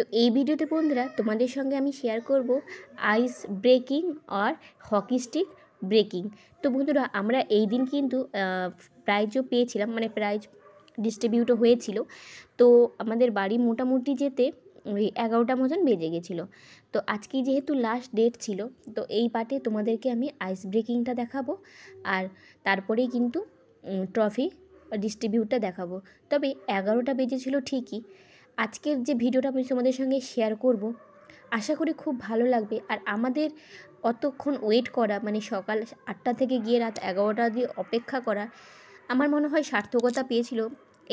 তো এই ভিডিওতে বন্ধুরা তোমাদের সঙ্গে আমি শেয়ার করব আইস ব্রেকিং আর হকি স্টিক ব্রেকিং। তো বন্ধুরা আমরা এই দিন কিন্তু প্রাইজও পেয়েছিলাম, মানে প্রাইজ ডিস্ট্রিবিউটও হয়েছিল। তো আমাদের বাড়ি মোটামুটি যেতে ওই 11টা মতন বেজে গেছিলো। তো আজকে যেহেতু লাস্ট ডেট ছিল, তো এই পার্টে তোমাদেরকে আমি আইস ব্রেকিংটা দেখাবো আর তারপরেই কিন্তু ট্রফি ডিস্ট্রিবিউটটা দেখাবো। তবে 11টা বেজেছিল ঠিকই। আজকের যে ভিডিওটা আমি তোমাদের সঙ্গে শেয়ার করব, আশা করি খুব ভালো লাগবে। আর আমাদের অতক্ষণ ওয়েট করা, মানে সকাল 8টা থেকে গিয়ে রাত 11টা দিয়ে অপেক্ষা করা, আমার মনে হয় সার্থকতা পেয়েছিল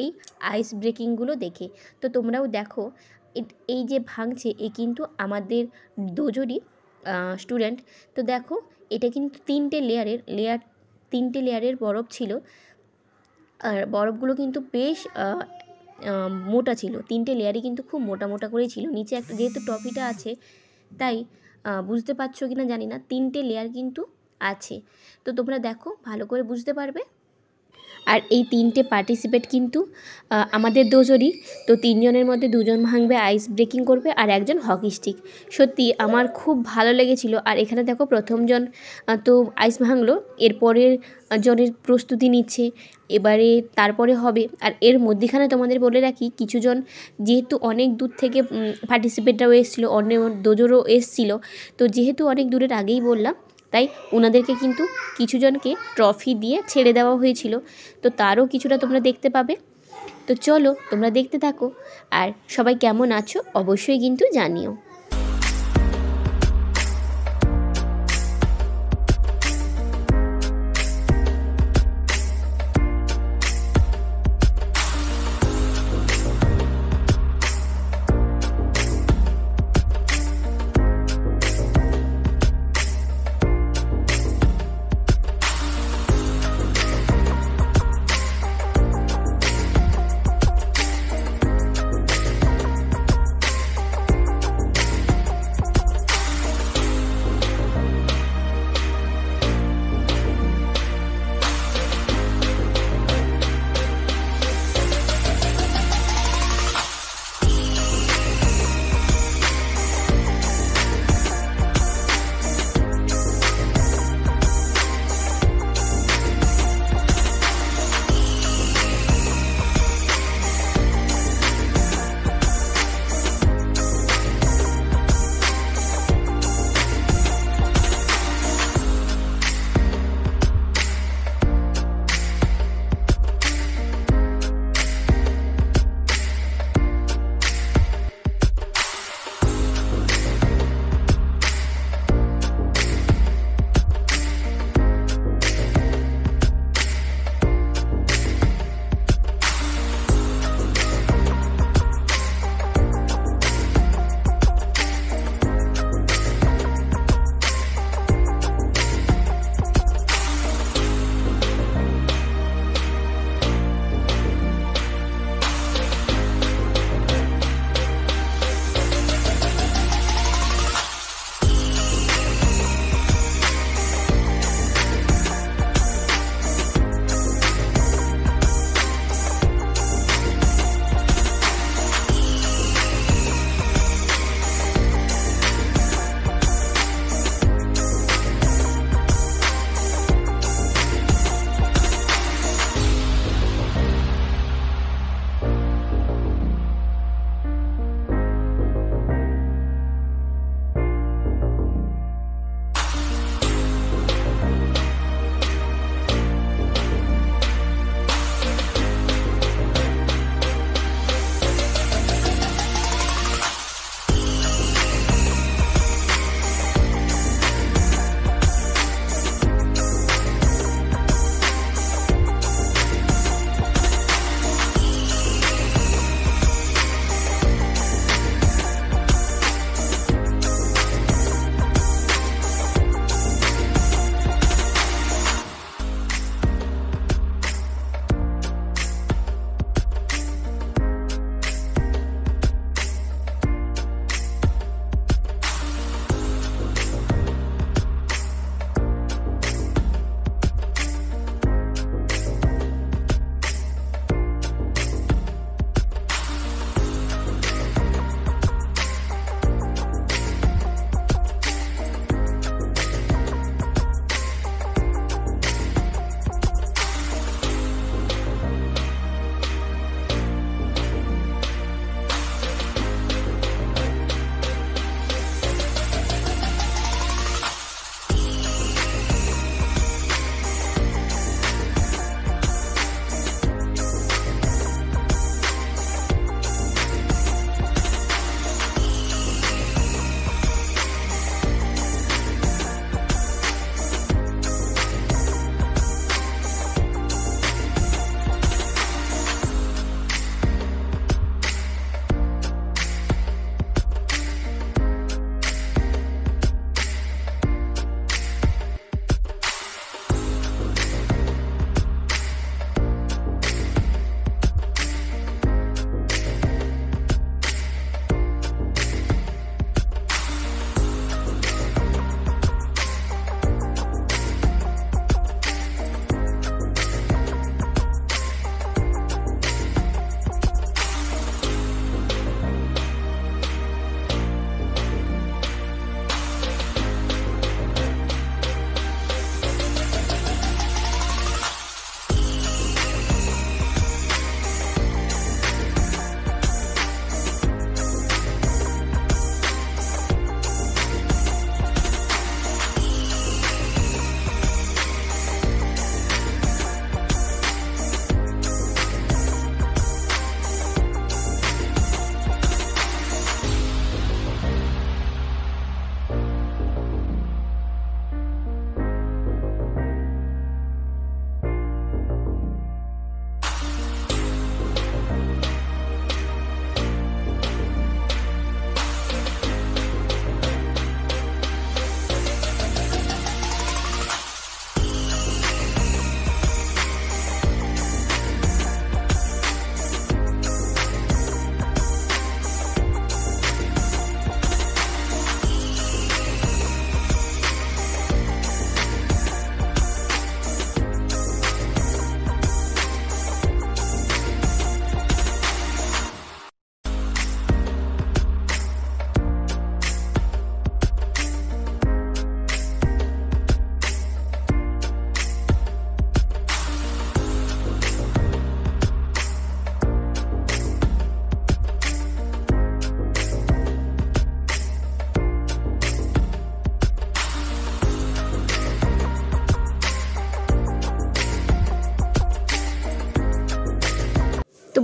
এই আইস ব্রেকিংগুলো দেখে। তো তোমরাও দেখো, এই যে ভাঙছে এ কিন্তু আমাদের দুজনই স্টুডেন্ট। তো দেখো এটা কিন্তু তিনটে লেয়ারের বরফ ছিল, আর বরফগুলো কিন্তু বেশ মোটা ছিল। তিনটে লেয়ারই কিন্তু খুব মোটা মোটা করেই ছিল। নিচে একটা যেহেতু ট্রফিটা আছে তাই বুঝতে পারছো কি না জানি না, তিনটে লেয়ার কিন্তু আছে। তো তোমরা দেখো ভালো করে বুঝতে পারবে। আর এই তিনটে পার্টিসিপেট কিন্তু আমাদের দুজনই। তো তিনজনের মধ্যে দুজন ভাঙবে, আইস ব্রেকিং করবে, আর একজন হকি স্টিক। সত্যি আমার খুব ভালো লেগেছিল। আর এখানে দেখো প্রথমজন তো আইস ভাঙলো, এরপরের জনের প্রস্তুতি নিচ্ছে, এবারে তারপরে হবে। আর এর মধ্যেখানে তোমাদের বলে রাখি, কিছুজন যেহেতু অনেক দূর থেকে পার্টিসিপেটরাও এসেছিলো, অন্য দুজনও এসেছিলো। তো যেহেতু অনেক দূরের আগেই বললাম, তাই ওনাদেরকে কিন্তু কিছুজনকে ট্রফি দিয়ে ছেড়ে দেওয়া হয়েছিল। তো তারও কিছুটা তোমরা দেখতে পাবে। তো চলো তোমরা দেখতে থাকো, আর সবাই কেমন আছো অবশ্যই কিন্তু জানিও।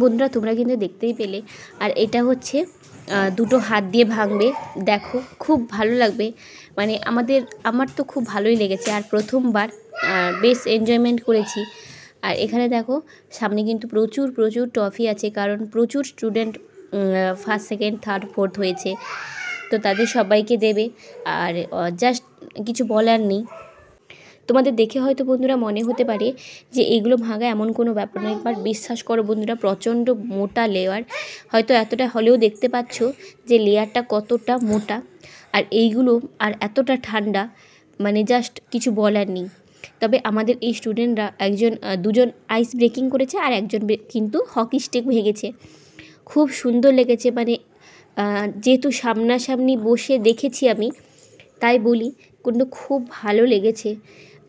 বন্ধুরা তোমরা কিন্তু দেখতেই পেলে। আর এটা হচ্ছে দুটো হাত দিয়ে ভাঙবে, দেখো খুব ভালো লাগবে, মানে আমার তো খুব ভালোই লেগেছে আর প্রথমবার বেশ এনজয়মেন্ট করেছি। আর এখানে দেখো সামনে কিন্তু প্রচুর প্রচুর ট্রফি আছে, কারণ প্রচুর student first second third fourth হয়েছে, তো তাদের সবাইকে দেবে। আর জাস্ট কিছু বলার নেই। তোমাদের দেখে হয়তো বন্ধুরা মনে হতে পারে যে এগুলো ভাঙা এমন কোনো ব্যাপার নয়, একবার বিশ্বাস করো বন্ধুরা, প্রচণ্ড মোটা লেয়ার, হয়তো এতটা হলেও দেখতে পাচ্ছ যে লেয়ারটা কতটা মোটা। আর এইগুলো আর এতটা ঠান্ডা, মানে জাস্ট কিছু বলার নেই। তবে আমাদের এই স্টুডেন্টরা দুজন আইস ব্রেকিং করেছে আর একজন কিন্তু হকি স্টিক ভেঙেছে। খুব সুন্দর লেগেছে, মানে যেহেতু সামনাসামনি বসে দেখেছি আমি, তাই বলি, কিন্তু খুব ভালো লেগেছে।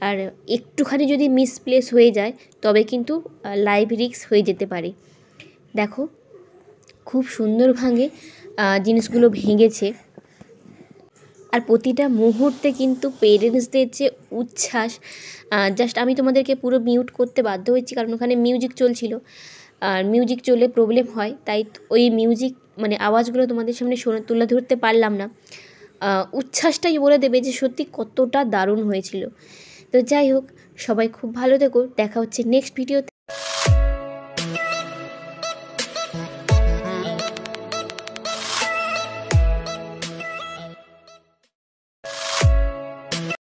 আর একটুখানি যদি মিসপ্লেস হয়ে যায় তবে কিন্তু লাইভ রিস্ক হয়ে যেতে পারে। দেখো খুব সুন্দর ভাঙে জিনিসগুলো ভেঙেছে। আর প্রতিটা মুহূর্তে কিন্তু পেরেন্টসদের যে উচ্ছ্বাস, জাস্ট আমি তোমাদেরকে পুরো মিউট করতে বাধ্য হয়েছি কারণ ওখানে মিউজিক চলছিল, আর মিউজিক চললে প্রবলেম হয়, তাই ওই মিউজিক মানে আওয়াজগুলো তোমাদের সামনে তুলে ধরতে পারলাম না। উচ্ছ্বাসটাই বলে দেবে যে সত্যি কতটা দারুণ হয়েছিল। তো যাই হোক, সবাই খুব ভালো থেকো, দেখা হচ্ছে নেক্সট ভিডিওতে।